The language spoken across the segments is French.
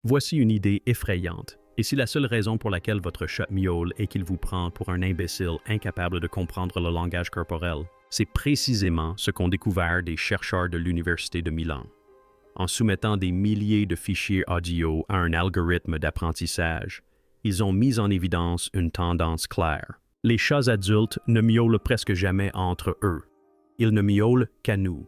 Voici une idée effrayante. Et si la seule raison pour laquelle votre chat miaule est qu'il vous prend pour un imbécile incapable de comprendre le langage corporel, c'est précisément ce qu'ont découvert des chercheurs de l'Université de Milan. En soumettant des milliers de fichiers audio à un algorithme d'apprentissage, ils ont mis en évidence une tendance claire. Les chats adultes ne miaulent presque jamais entre eux. Ils ne miaulent qu'à nous.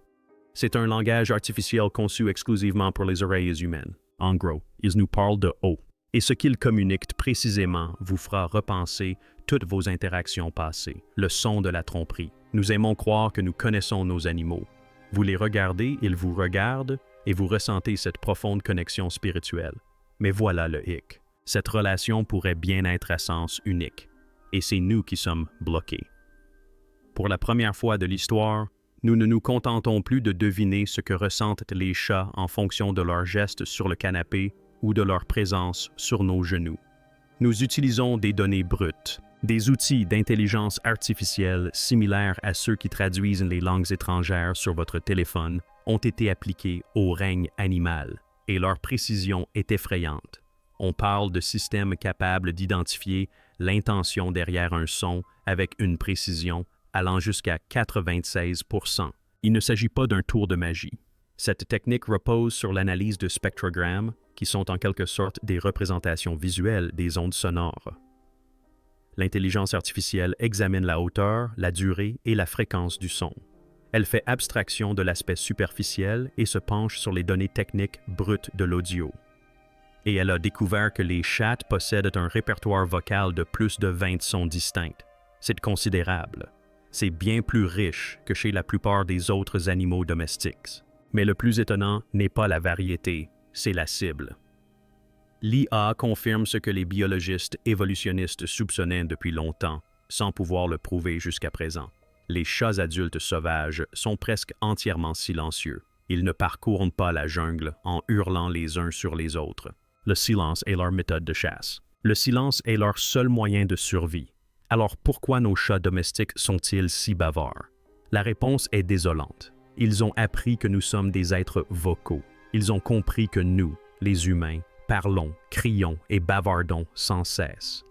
C'est un langage artificiel conçu exclusivement pour les oreilles humaines. En gros, ils nous parlent de haut. Et ce qu'ils communiquent précisément vous fera repenser toutes vos interactions passées, le son de la tromperie. Nous aimons croire que nous connaissons nos animaux. Vous les regardez, ils vous regardent, et vous ressentez cette profonde connexion spirituelle. Mais voilà le hic. Cette relation pourrait bien être à sens unique. Et c'est nous qui sommes bloqués. Pour la première fois de l'histoire, nous ne nous contentons plus de deviner ce que ressentent les chats en fonction de leurs gestes sur le canapé ou de leur présence sur nos genoux. Nous utilisons des données brutes, des outils d'intelligence artificielle similaires à ceux qui traduisent les langues étrangères sur votre téléphone ont été appliqués au règne animal, et leur précision est effrayante. On parle de systèmes capables d'identifier l'intention derrière un son avec une précision allant jusqu'à 96%. Il ne s'agit pas d'un tour de magie. Cette technique repose sur l'analyse de spectrogrammes, qui sont en quelque sorte des représentations visuelles des ondes sonores. L'intelligence artificielle examine la hauteur, la durée et la fréquence du son. Elle fait abstraction de l'aspect superficiel et se penche sur les données techniques brutes de l'audio. Et elle a découvert que les chats possèdent un répertoire vocal de plus de 20 sons distincts. C'est considérable. C'est bien plus riche que chez la plupart des autres animaux domestiques. Mais le plus étonnant n'est pas la variété, c'est la cible. L'IA confirme ce que les biologistes évolutionnistes soupçonnaient depuis longtemps, sans pouvoir le prouver jusqu'à présent. Les chats adultes sauvages sont presque entièrement silencieux. Ils ne parcourent pas la jungle en hurlant les uns sur les autres. Le silence est leur méthode de chasse. Le silence est leur seul moyen de survie. Alors pourquoi nos chats domestiques sont-ils si bavards? La réponse est désolante. Ils ont appris que nous sommes des êtres vocaux. Ils ont compris que nous, les humains, parlons, crions et bavardons sans cesse.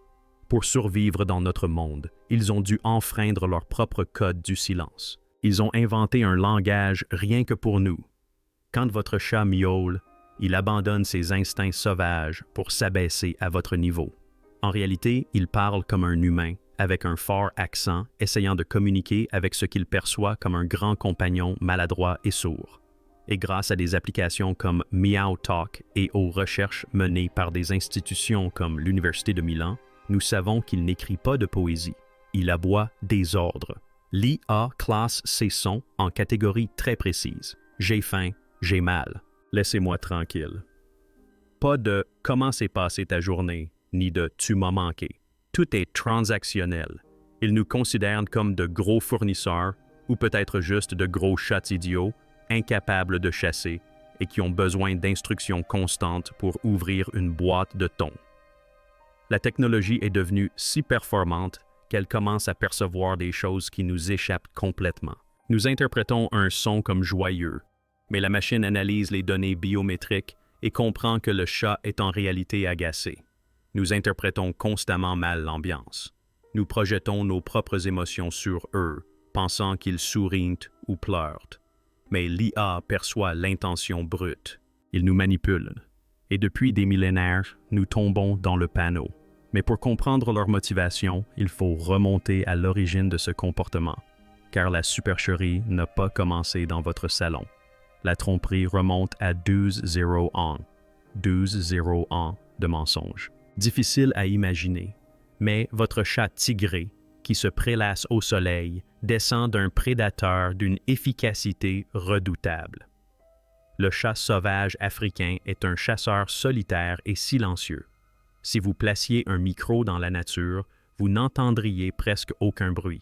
Pour survivre dans notre monde, ils ont dû enfreindre leur propre code du silence. Ils ont inventé un langage rien que pour nous. Quand votre chat miaule, il abandonne ses instincts sauvages pour s'abaisser à votre niveau. En réalité, il parle comme un humain, avec un fort accent, essayant de communiquer avec ce qu'il perçoit comme un grand compagnon maladroit et sourd. Et grâce à des applications comme Meow Talk et aux recherches menées par des institutions comme l'Université de Milan, nous savons qu'il n'écrit pas de poésie. Il aboie des ordres. L'IA classe ses sons en catégories très précises. J'ai faim, j'ai mal. Laissez-moi tranquille. Pas de « comment s'est passée ta journée » ni de « tu m'as manqué ». Tout est transactionnel. Ils nous considèrent comme de gros fournisseurs ou peut-être juste de gros chats idiots, incapables de chasser et qui ont besoin d'instructions constantes pour ouvrir une boîte de thon. La technologie est devenue si performante qu'elle commence à percevoir des choses qui nous échappent complètement. Nous interprétons un son comme joyeux, mais la machine analyse les données biométriques et comprend que le chat est en réalité agacé. Nous interprétons constamment mal l'ambiance. Nous projetons nos propres émotions sur eux, pensant qu'ils sourient ou pleurent. Mais l'IA perçoit l'intention brute. Il nous manipule. Et depuis des millénaires, nous tombons dans le panneau. Mais pour comprendre leur motivation, il faut remonter à l'origine de ce comportement, car la supercherie n'a pas commencé dans votre salon. La tromperie remonte à 12 ans. 12 ans de mensonges. Difficile à imaginer, mais votre chat tigré, qui se prélasse au soleil, descend d'un prédateur d'une efficacité redoutable. Le chat sauvage africain est un chasseur solitaire et silencieux. Si vous placiez un micro dans la nature, vous n'entendriez presque aucun bruit.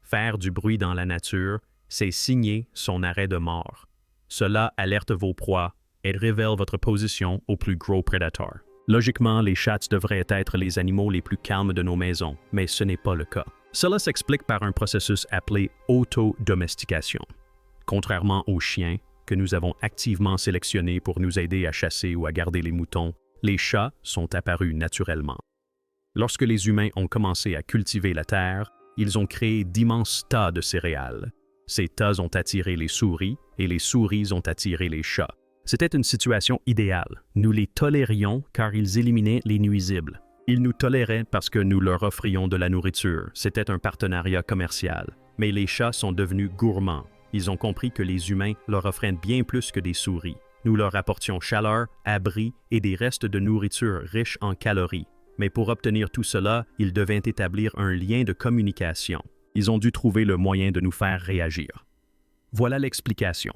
Faire du bruit dans la nature, c'est signer son arrêt de mort. Cela alerte vos proies et révèle votre position au plus gros prédateur. Logiquement, les chats devraient être les animaux les plus calmes de nos maisons, mais ce n'est pas le cas. Cela s'explique par un processus appelé autodomestication. Contrairement aux chiens, que nous avons activement sélectionnés pour nous aider à chasser ou à garder les moutons, Les chats sont apparus naturellement. Lorsque les humains ont commencé à cultiver la terre, ils ont créé d'immenses tas de céréales. Ces tas ont attiré les souris et les souris ont attiré les chats. C'était une situation idéale. Nous les tolérions car ils éliminaient les nuisibles. Ils nous toléraient parce que nous leur offrions de la nourriture. C'était un partenariat commercial. Mais les chats sont devenus gourmands. Ils ont compris que les humains leur offraient bien plus que des souris. Nous leur apportions chaleur, abri et des restes de nourriture riches en calories. Mais pour obtenir tout cela, ils devaient établir un lien de communication. Ils ont dû trouver le moyen de nous faire réagir. Voilà l'explication.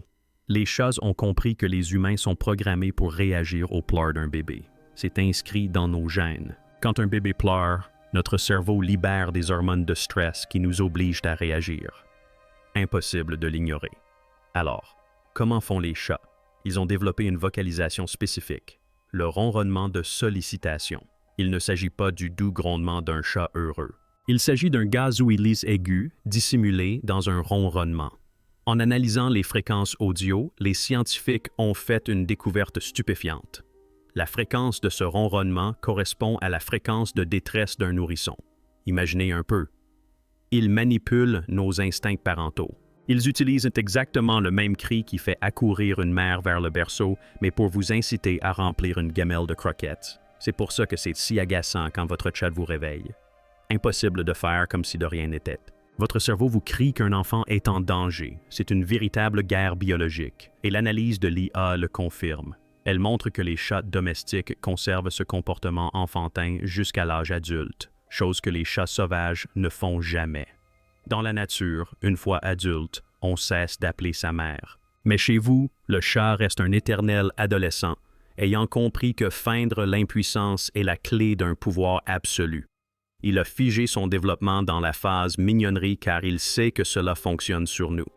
Les chats ont compris que les humains sont programmés pour réagir aux pleurs d'un bébé. C'est inscrit dans nos gènes. Quand un bébé pleure, notre cerveau libère des hormones de stress qui nous obligent à réagir. Impossible de l'ignorer. Alors, comment font les chats? Ils ont développé une vocalisation spécifique, le ronronnement de sollicitation. Il ne s'agit pas du doux grondement d'un chat heureux. Il s'agit d'un gazouillis aigu dissimulé dans un ronronnement. En analysant les fréquences audio, les scientifiques ont fait une découverte stupéfiante. La fréquence de ce ronronnement correspond à la fréquence de détresse d'un nourrisson. Imaginez un peu. Ils manipulent nos instincts parentaux. Ils utilisent exactement le même cri qui fait accourir une mère vers le berceau, mais pour vous inciter à remplir une gamelle de croquettes. C'est pour ça que c'est si agaçant quand votre chat vous réveille. Impossible de faire comme si de rien n'était. Votre cerveau vous crie qu'un enfant est en danger. C'est une véritable guerre biologique. Et l'analyse de l'IA le confirme. Elle montre que les chats domestiques conservent ce comportement enfantin jusqu'à l'âge adulte, chose que les chats sauvages ne font jamais. Dans la nature, une fois adulte, on cesse d'appeler sa mère. Mais chez vous, le chat reste un éternel adolescent, ayant compris que feindre l'impuissance est la clé d'un pouvoir absolu. Il a figé son développement dans la phase mignonnerie car il sait que cela fonctionne sur nous.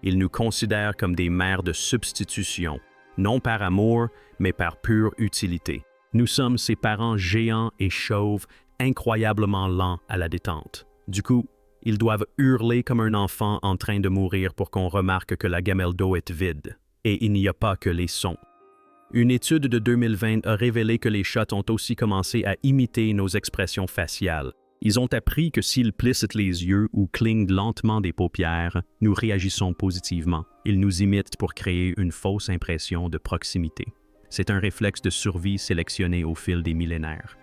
Il nous considère comme des mères de substitution, non par amour, mais par pure utilité. Nous sommes ses parents géants et chauves, incroyablement lents à la détente. Du coup, ils doivent hurler comme un enfant en train de mourir pour qu'on remarque que la gamelle d'eau est vide. Et il n'y a pas que les sons. Une étude de 2020 a révélé que les chats ont aussi commencé à imiter nos expressions faciales. Ils ont appris que s'ils plissent les yeux ou clignent lentement des paupières, nous réagissons positivement. Ils nous imitent pour créer une fausse impression de proximité. C'est un réflexe de survie sélectionné au fil des millénaires.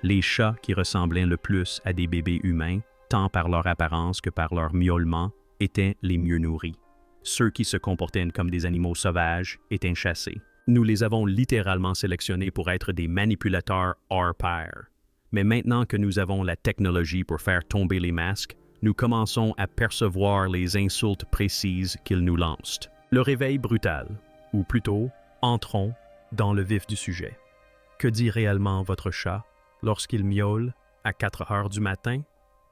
Les chats qui ressemblaient le plus à des bébés humains, tant par leur apparence que par leur miaulement, étaient les mieux nourris. Ceux qui se comportaient comme des animaux sauvages étaient chassés. Nous les avons littéralement sélectionnés pour être des manipulateurs hors pair. Mais maintenant que nous avons la technologie pour faire tomber les masques, nous commençons à percevoir les insultes précises qu'ils nous lancent. Le réveil brutal, ou plutôt, entrons dans le vif du sujet. Que dit réellement votre chat lorsqu'il miaule à 4 heures du matin?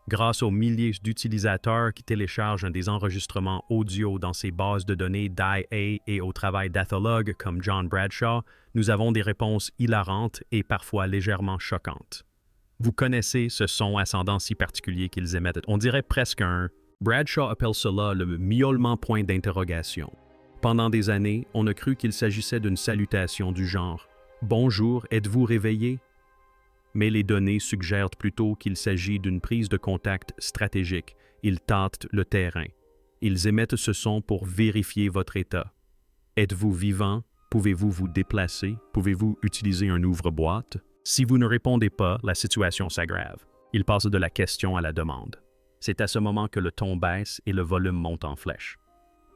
Grâce aux milliers d'utilisateurs qui téléchargent des enregistrements audio dans ces bases de données d'IA et au travail d'athologues comme John Bradshaw, nous avons des réponses hilarantes et parfois légèrement choquantes. Vous connaissez ce son ascendant si particulier qu'ils émettent. On dirait presque un... Bradshaw appelle cela le miaulement point d'interrogation. Pendant des années, on a cru qu'il s'agissait d'une salutation du genre « Bonjour, êtes-vous réveillé ?» Mais les données suggèrent plutôt qu'il s'agit d'une prise de contact stratégique. Ils tâtent le terrain. Ils émettent ce son pour vérifier votre état. Êtes-vous vivant? Pouvez-vous vous déplacer? Pouvez-vous utiliser un ouvre-boîte? Si vous ne répondez pas, la situation s'aggrave. Ils passent de la question à la demande. C'est à ce moment que le ton baisse et le volume monte en flèche.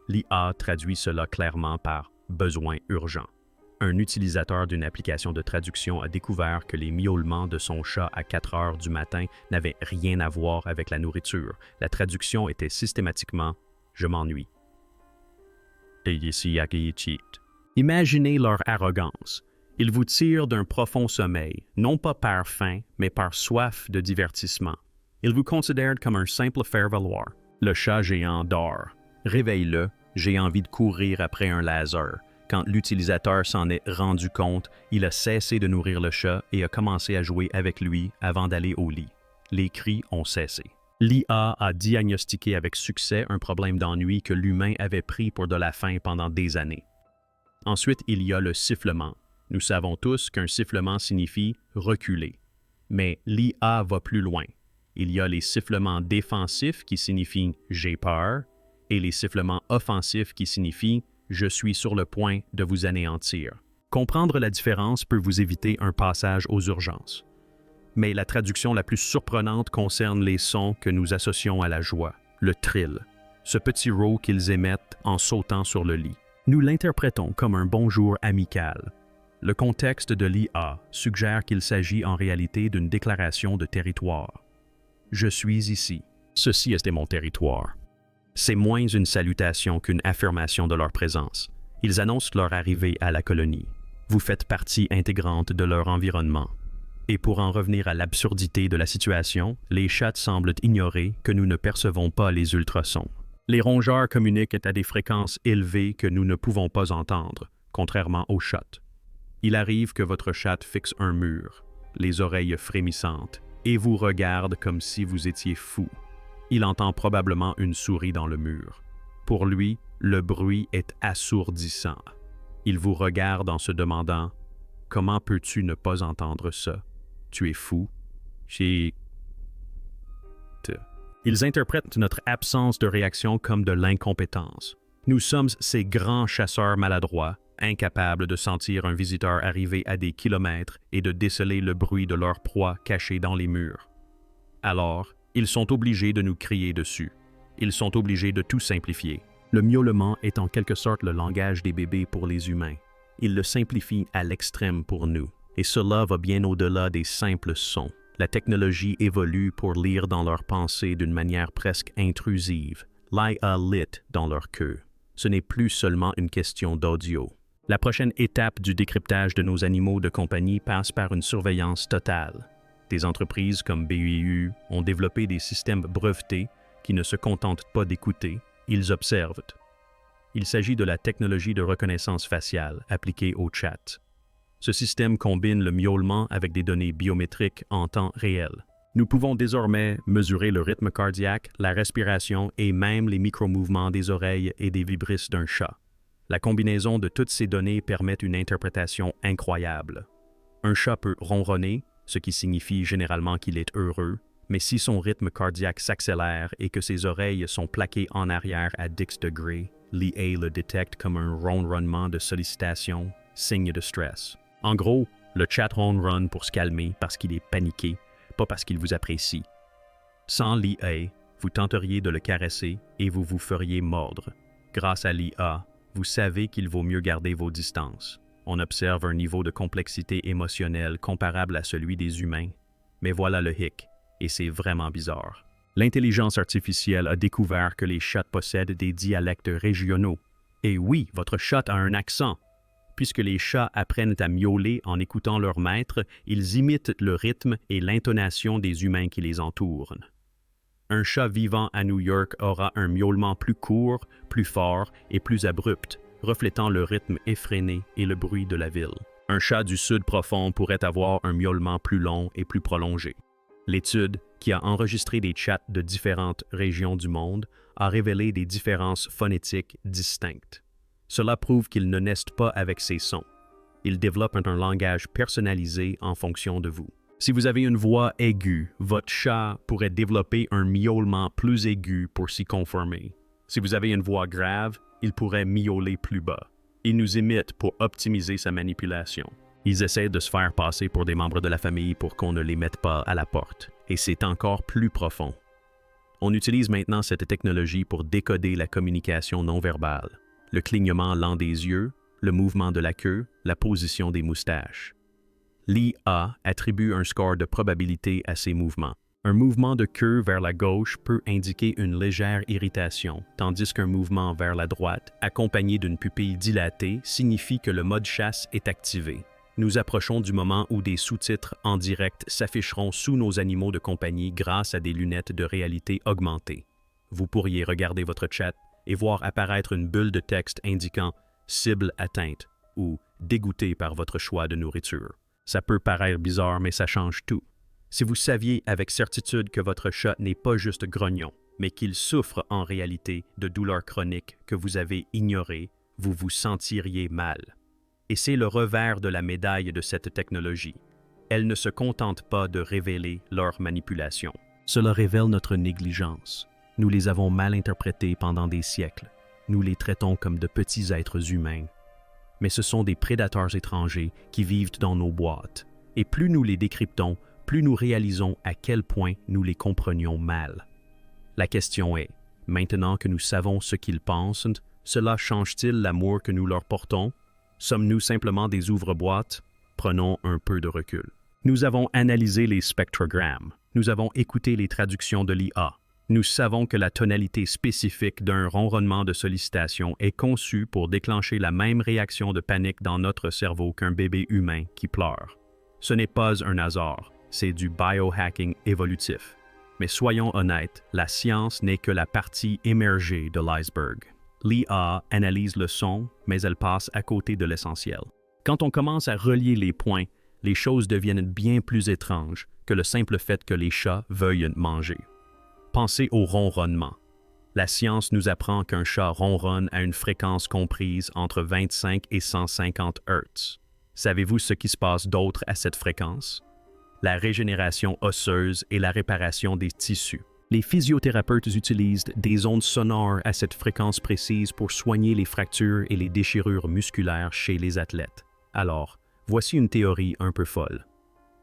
L'IA traduit cela clairement par « besoin urgent ». Un utilisateur d'une application de traduction a découvert que les miaulements de son chat à 4 heures du matin n'avaient rien à voir avec la nourriture. La traduction était systématiquement « je m'ennuie ». Imaginez leur arrogance. Ils vous tirent d'un profond sommeil, non pas par faim, mais par soif de divertissement. Ils vous considèrent comme un simple faire-valoir. Le chat géant dort. Réveille-le, j'ai envie de courir après un laser. Quand l'utilisateur s'en est rendu compte, il a cessé de nourrir le chat et a commencé à jouer avec lui avant d'aller au lit. Les cris ont cessé. L'IA a diagnostiqué avec succès un problème d'ennui que l'humain avait pris pour de la faim pendant des années. Ensuite, il y a le sifflement. Nous savons tous qu'un sifflement signifie « reculer ». Mais l'IA va plus loin. Il y a les sifflements défensifs qui signifient « j'ai peur » et les sifflements offensifs qui signifient « je suis sur le point de vous anéantir ». Comprendre la différence peut vous éviter un passage aux urgences. Mais la traduction la plus surprenante concerne les sons que nous associons à la joie, le trill, ce petit row qu'ils émettent en sautant sur le lit. Nous l'interprétons comme un bonjour amical. Le contexte de l'IA suggère qu'il s'agit en réalité d'une déclaration de territoire. Je suis ici. Ceci est mon territoire. C'est moins une salutation qu'une affirmation de leur présence. Ils annoncent leur arrivée à la colonie. Vous faites partie intégrante de leur environnement. Et pour en revenir à l'absurdité de la situation, les chats semblent ignorer que nous ne percevons pas les ultrasons. Les rongeurs communiquent à des fréquences élevées que nous ne pouvons pas entendre, contrairement aux chats. Il arrive que votre chat fixe un mur, les oreilles frémissantes, et vous regarde comme si vous étiez fou. Il entend probablement une souris dans le mur. Pour lui, le bruit est assourdissant. Il vous regarde en se demandant « Comment peux-tu ne pas entendre ça? Tu es fou? » Ils interprètent notre absence de réaction comme de l'incompétence. Nous sommes ces grands chasseurs maladroits, incapables de sentir un visiteur arriver à des kilomètres et de déceler le bruit de leur proie cachée dans les murs. Alors, ils sont obligés de nous crier dessus. Ils sont obligés de tout simplifier. Le miaulement est en quelque sorte le langage des bébés pour les humains. Ils le simplifient à l'extrême pour nous. Et cela va bien au-delà des simples sons. La technologie évolue pour lire dans leurs pensées d'une manière presque intrusive. L'IA lit dans leur queue. Ce n'est plus seulement une question d'audio. La prochaine étape du décryptage de nos animaux de compagnie passe par une surveillance totale. Des entreprises comme BUU ont développé des systèmes brevetés qui ne se contentent pas d'écouter, ils observent. Il s'agit de la technologie de reconnaissance faciale appliquée au chat. Ce système combine le miaulement avec des données biométriques en temps réel. Nous pouvons désormais mesurer le rythme cardiaque, la respiration et même les micro-mouvements des oreilles et des vibrisses d'un chat. La combinaison de toutes ces données permet une interprétation incroyable. Un chat peut ronronner, ce qui signifie généralement qu'il est heureux, mais si son rythme cardiaque s'accélère et que ses oreilles sont plaquées en arrière à 10 degrés, l'IA le détecte comme un ronronnement de sollicitation, signe de stress. En gros, le chat ronronne pour se calmer parce qu'il est paniqué, pas parce qu'il vous apprécie. Sans l'IA, vous tenteriez de le caresser et vous vous feriez mordre. Grâce à l'IA, vous savez qu'il vaut mieux garder vos distances. On observe un niveau de complexité émotionnelle comparable à celui des humains. Mais voilà le hic, et c'est vraiment bizarre. L'intelligence artificielle a découvert que les chats possèdent des dialectes régionaux. Et oui, votre chat a un accent. Puisque les chats apprennent à miauler en écoutant leur maître, ils imitent le rythme et l'intonation des humains qui les entourent. Un chat vivant à New York aura un miaulement plus court, plus fort et plus abrupt, reflétant le rythme effréné et le bruit de la ville. Un chat du sud profond pourrait avoir un miaulement plus long et plus prolongé. L'étude, qui a enregistré des chats de différentes régions du monde, a révélé des différences phonétiques distinctes. Cela prouve qu'ils ne naissent pas avec ces sons. Ils développent un langage personnalisé en fonction de vous. Si vous avez une voix aiguë, votre chat pourrait développer un miaulement plus aigu pour s'y conformer. Si vous avez une voix grave, il pourrait miauler plus bas. Il nous imite pour optimiser sa manipulation. Ils essaient de se faire passer pour des membres de la famille pour qu'on ne les mette pas à la porte. Et c'est encore plus profond. On utilise maintenant cette technologie pour décoder la communication non verbale. Le clignement lent des yeux, le mouvement de la queue, la position des moustaches. L'IA attribue un score de probabilité à ces mouvements. Un mouvement de queue vers la gauche peut indiquer une légère irritation, tandis qu'un mouvement vers la droite, accompagné d'une pupille dilatée, signifie que le mode chasse est activé. Nous approchons du moment où des sous-titres en direct s'afficheront sous nos animaux de compagnie grâce à des lunettes de réalité augmentée. Vous pourriez regarder votre chat et voir apparaître une bulle de texte indiquant « cible atteinte » ou « dégoûté par votre choix de nourriture ». Ça peut paraître bizarre, mais ça change tout. Si vous saviez avec certitude que votre chat n'est pas juste grognon, mais qu'il souffre en réalité de douleurs chroniques que vous avez ignorées, vous vous sentiriez mal. Et c'est le revers de la médaille de cette technologie. Elle ne se contente pas de révéler leur manipulation. Cela révèle notre négligence. Nous les avons mal interprétés pendant des siècles. Nous les traitons comme de petits êtres humains. Mais ce sont des prédateurs étrangers qui vivent dans nos boîtes. Et plus nous les décryptons, plus nous réalisons à quel point nous les comprenions mal. La question est, maintenant que nous savons ce qu'ils pensent, cela change-t-il l'amour que nous leur portons? Sommes-nous simplement des ouvre-boîtes? Prenons un peu de recul. Nous avons analysé les spectrogrammes. Nous avons écouté les traductions de l'IA. Nous savons que la tonalité spécifique d'un ronronnement de sollicitation est conçue pour déclencher la même réaction de panique dans notre cerveau qu'un bébé humain qui pleure. Ce n'est pas un hasard, c'est du biohacking évolutif. Mais soyons honnêtes, la science n'est que la partie émergée de l'iceberg. L'IA analyse le son, mais elle passe à côté de l'essentiel. Quand on commence à relier les points, les choses deviennent bien plus étranges que le simple fait que les chats veuillent manger. Pensez au ronronnement. La science nous apprend qu'un chat ronronne à une fréquence comprise entre 25 et 150 Hz. Savez-vous ce qui se passe d'autre à cette fréquence? La régénération osseuse et la réparation des tissus. Les physiothérapeutes utilisent des ondes sonores à cette fréquence précise pour soigner les fractures et les déchirures musculaires chez les athlètes. Alors, voici une théorie un peu folle.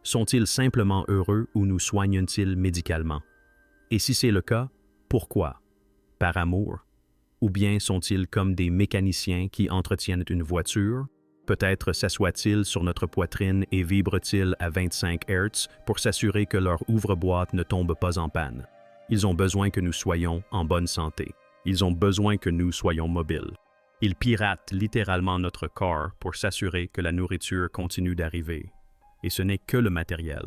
Sont-ils simplement heureux ou nous soignent-ils médicalement? Et si c'est le cas, pourquoi? Par amour? Ou bien sont-ils comme des mécaniciens qui entretiennent une voiture? Peut-être s'assoient-ils sur notre poitrine et vibrent-ils à 25 Hz pour s'assurer que leur ouvre-boîte ne tombe pas en panne. Ils ont besoin que nous soyons en bonne santé. Ils ont besoin que nous soyons mobiles. Ils piratent littéralement notre corps pour s'assurer que la nourriture continue d'arriver. Et ce n'est que le matériel.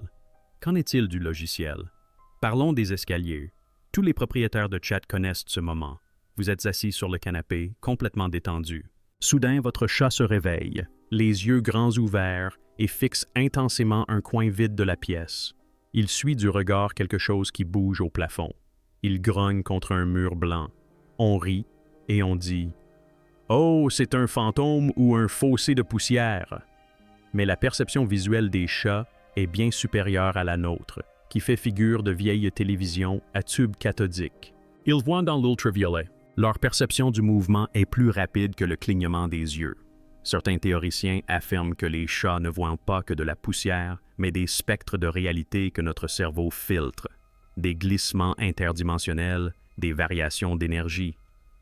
Qu'en est-il du logiciel? Parlons des escaliers. Tous les propriétaires de chat connaissent ce moment. Vous êtes assis sur le canapé, complètement détendu. Soudain, votre chat se réveille, les yeux grands ouverts, et fixe intensément un coin vide de la pièce. Il suit du regard quelque chose qui bouge au plafond. Il grogne contre un mur blanc. On rit et on dit « Oh, c'est un fantôme ou un fossé de poussière !» Mais la perception visuelle des chats est bien supérieure à la nôtre, qui fait figure de vieille télévision à tube cathodique. Ils voient dans l'ultraviolet. Leur perception du mouvement est plus rapide que le clignement des yeux. Certains théoriciens affirment que les chats ne voient pas que de la poussière, mais des spectres de réalité que notre cerveau filtre, des glissements interdimensionnels, des variations d'énergie.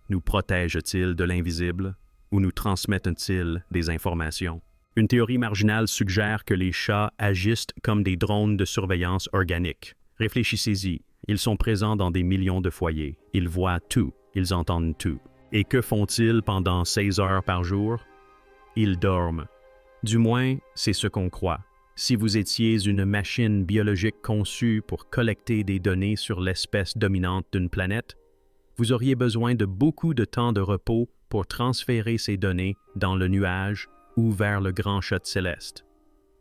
Nous protègent-ils de l'invisible ou nous transmettent-ils des informations? Une théorie marginale suggère que les chats agissent comme des drones de surveillance organique. Réfléchissez-y, ils sont présents dans des millions de foyers. Ils voient tout, ils entendent tout. Et que font-ils pendant 16 heures par jour? Ils dorment. Du moins, c'est ce qu'on croit. Si vous étiez une machine biologique conçue pour collecter des données sur l'espèce dominante d'une planète, vous auriez besoin de beaucoup de temps de repos pour transférer ces données dans le nuage ou vers le grand chat céleste.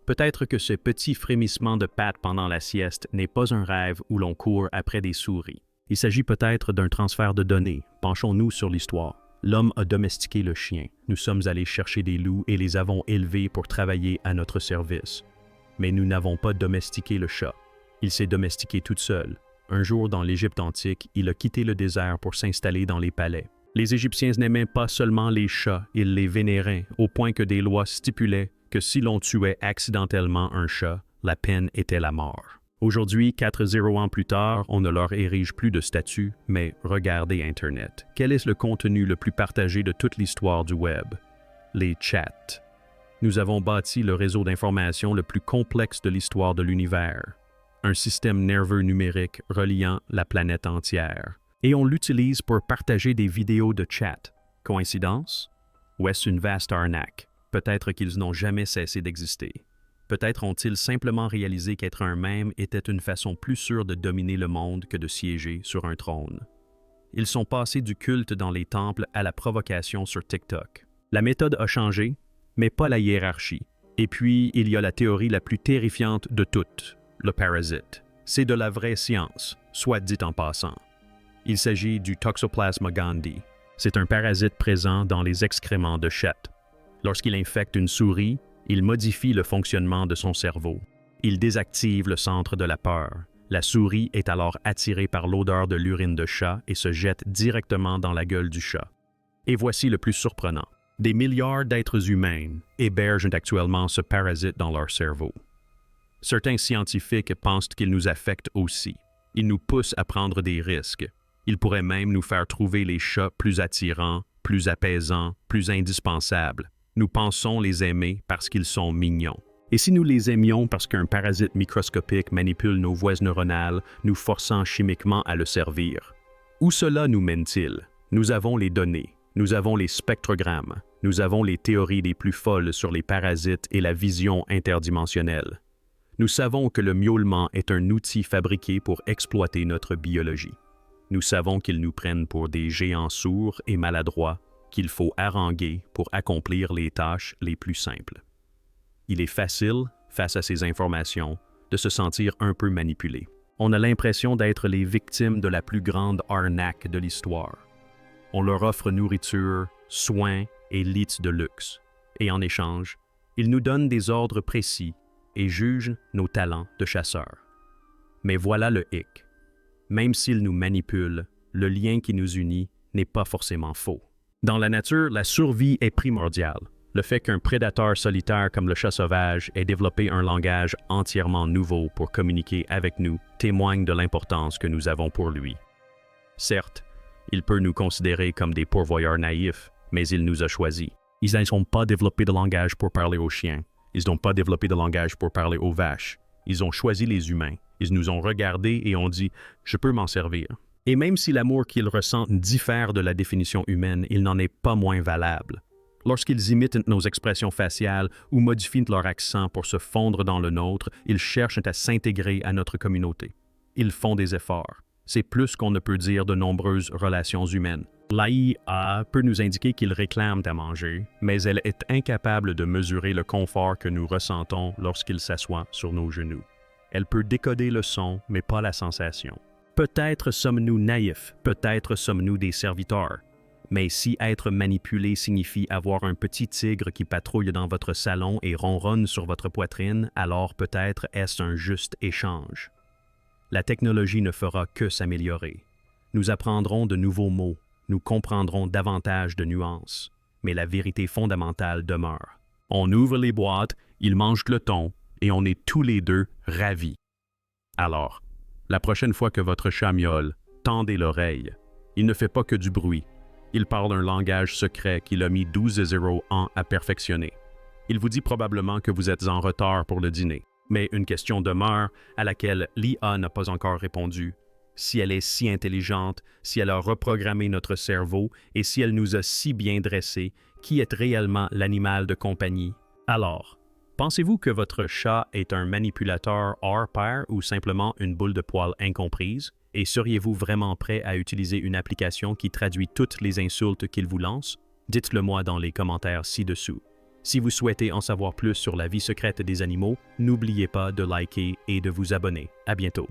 Peut-être que ce petit frémissement de pattes pendant la sieste n'est pas un rêve où l'on court après des souris. Il s'agit peut-être d'un transfert de données. Penchons-nous sur l'histoire. L'homme a domestiqué le chien. Nous sommes allés chercher des loups et les avons élevés pour travailler à notre service. Mais nous n'avons pas domestiqué le chat. Il s'est domestiqué tout seul. Un jour dans l'Égypte antique, il a quitté le désert pour s'installer dans les palais. Les Égyptiens n'aimaient pas seulement les chats, ils les vénéraient, au point que des lois stipulaient que si l'on tuait accidentellement un chat, la peine était la mort. Aujourd'hui, 4-0 ans plus tard, on ne leur érige plus de statut, mais regardez Internet. Quel est le contenu le plus partagé de toute l'histoire du web? Les chats. Nous avons bâti le réseau d'information le plus complexe de l'histoire de l'univers. Un système nerveux numérique reliant la planète entière. Et on l'utilise pour partager des vidéos de chat. Coïncidence? Ou est-ce une vaste arnaque? Peut-être qu'ils n'ont jamais cessé d'exister. Peut-être ont-ils simplement réalisé qu'être un mème était une façon plus sûre de dominer le monde que de siéger sur un trône. Ils sont passés du culte dans les temples à la provocation sur TikTok. La méthode a changé, mais pas la hiérarchie. Et puis, il y a la théorie la plus terrifiante de toutes, le parasite. C'est de la vraie science, soit dit en passant. Il s'agit du Toxoplasma gondii. C'est un parasite présent dans les excréments de chats. Lorsqu'il infecte une souris, il modifie le fonctionnement de son cerveau. Il désactive le centre de la peur. La souris est alors attirée par l'odeur de l'urine de chat et se jette directement dans la gueule du chat. Et voici le plus surprenant. Des milliards d'êtres humains hébergent actuellement ce parasite dans leur cerveau. Certains scientifiques pensent qu'il nous affecte aussi. Il nous pousse à prendre des risques. Il pourrait même nous faire trouver les chats plus attirants, plus apaisants, plus indispensables. Nous pensons les aimer parce qu'ils sont mignons. Et si nous les aimions parce qu'un parasite microscopique manipule nos voies neuronales, nous forçant chimiquement à le servir? Où cela nous mène-t-il? Nous avons les données, nous avons les spectrogrammes, nous avons les théories les plus folles sur les parasites et la vision interdimensionnelle. Nous savons que le miaulement est un outil fabriqué pour exploiter notre biologie. Nous savons qu'ils nous prennent pour des géants sourds et maladroits qu'il faut haranguer pour accomplir les tâches les plus simples. Il est facile, face à ces informations, de se sentir un peu manipulé. On a l'impression d'être les victimes de la plus grande arnaque de l'histoire. On leur offre nourriture, soins et lits de luxe. Et en échange, ils nous donnent des ordres précis et jugent nos talents de chasseurs. Mais voilà le hic. Même s'ils nous manipulent, le lien qui nous unit n'est pas forcément faux. Dans la nature, la survie est primordiale. Le fait qu'un prédateur solitaire comme le chat sauvage ait développé un langage entièrement nouveau pour communiquer avec nous témoigne de l'importance que nous avons pour lui. Certes, il peut nous considérer comme des pourvoyeurs naïfs, mais il nous a choisis. Ils n'ont pas développé de langage pour parler aux chiens. Ils n'ont pas développé de langage pour parler aux vaches. Ils ont choisi les humains. Ils nous ont regardés et ont dit « je peux m'en servir ». Et même si l'amour qu'ils ressentent diffère de la définition humaine, il n'en est pas moins valable. Lorsqu'ils imitent nos expressions faciales ou modifient leur accent pour se fondre dans le nôtre, ils cherchent à s'intégrer à notre communauté. Ils font des efforts. C'est plus qu'on ne peut dire de nombreuses relations humaines. L'AIA peut nous indiquer qu'ils réclament à manger, mais elle est incapable de mesurer le confort que nous ressentons lorsqu'ils s'assoient sur nos genoux. Elle peut décoder le son, mais pas la sensation. Peut-être sommes-nous naïfs, peut-être sommes-nous des serviteurs. Mais si être manipulé signifie avoir un petit tigre qui patrouille dans votre salon et ronronne sur votre poitrine, alors peut-être est-ce un juste échange. La technologie ne fera que s'améliorer. Nous apprendrons de nouveaux mots, nous comprendrons davantage de nuances, mais la vérité fondamentale demeure. On ouvre les boîtes, ils mangent le thon, et on est tous les deux ravis. Alors, la prochaine fois que votre chat miaule, tendez l'oreille. Il ne fait pas que du bruit. Il parle un langage secret qu'il a mis 12 ans à perfectionner. Il vous dit probablement que vous êtes en retard pour le dîner. Mais une question demeure à laquelle l'IA n'a pas encore répondu. Si elle est si intelligente, si elle a reprogrammé notre cerveau et si elle nous a si bien dressés, qui est réellement l'animal de compagnie? Alors, pensez-vous que votre chat est un manipulateur hors pair ou simplement une boule de poil incomprise? Et seriez-vous vraiment prêt à utiliser une application qui traduit toutes les insultes qu'il vous lance? Dites-le moi dans les commentaires ci-dessous. Si vous souhaitez en savoir plus sur la vie secrète des animaux, n'oubliez pas de liker et de vous abonner. À bientôt.